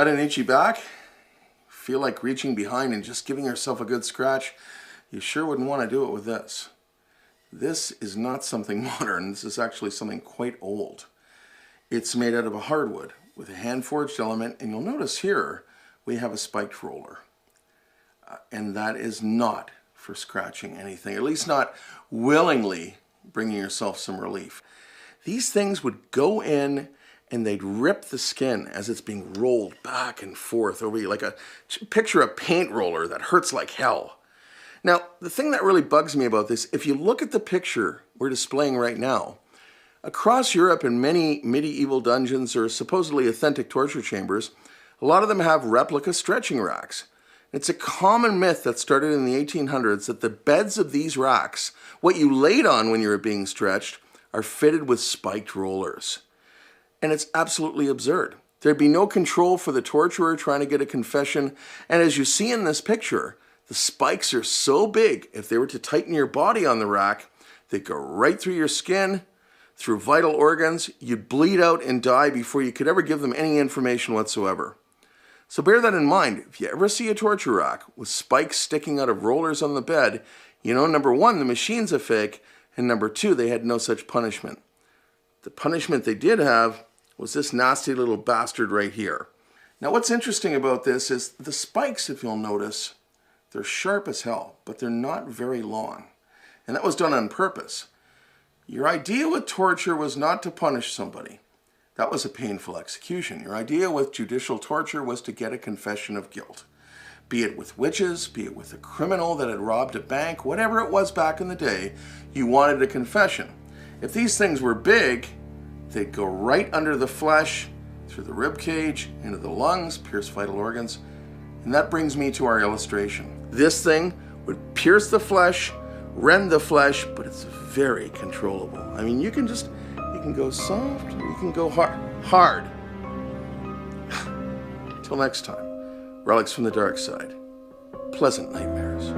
Got an itchy back? Feel like reaching behind and just giving yourself a good scratch? You sure wouldn't want to do it with this. This is not something modern. This is actually something quite old. It's made out of a hardwood with a hand-forged element, and you'll notice here we have a spiked roller. And that is not for scratching anything, at least not willingly bringing yourself some relief. These things would go in and they'd rip the skin as it's being rolled back and forth over you, like picture a paint roller that hurts like hell. Now, the thing that really bugs me about this, if you look at the picture we're displaying right now, across Europe in many medieval dungeons or supposedly authentic torture chambers, a lot of them have replica stretching racks. It's a common myth that started in the 1800s that the beds of these racks, what you laid on when you were being stretched, are fitted with spiked rollers. And it's absolutely absurd. There'd be no control for the torturer trying to get a confession, and as you see in this picture, the spikes are so big, if they were to tighten your body on the rack, they'd go right through your skin, through vital organs, you'd bleed out and die before you could ever give them any information whatsoever. So bear that in mind. If you ever see a torture rack with spikes sticking out of rollers on the bed, you know, number one, the machine's a fake, and number two, they had no such punishment. The punishment they did have was this nasty little bastard right here. Now what's interesting about this is the spikes, if you'll notice, they're sharp as hell, but they're not very long. And that was done on purpose. Your idea with torture was not to punish somebody. That was a painful execution. Your idea with judicial torture was to get a confession of guilt. Be it with witches, be it with a criminal that had robbed a bank, whatever it was back in the day, you wanted a confession. If these things were big, they'd go right under the flesh, through the rib cage, into the lungs, pierce vital organs. And that brings me to our illustration. This thing would pierce the flesh, rend the flesh, but it's very controllable. I mean, you can go soft, or you can go hard. Till next time, relics from the dark side. Pleasant nightmares.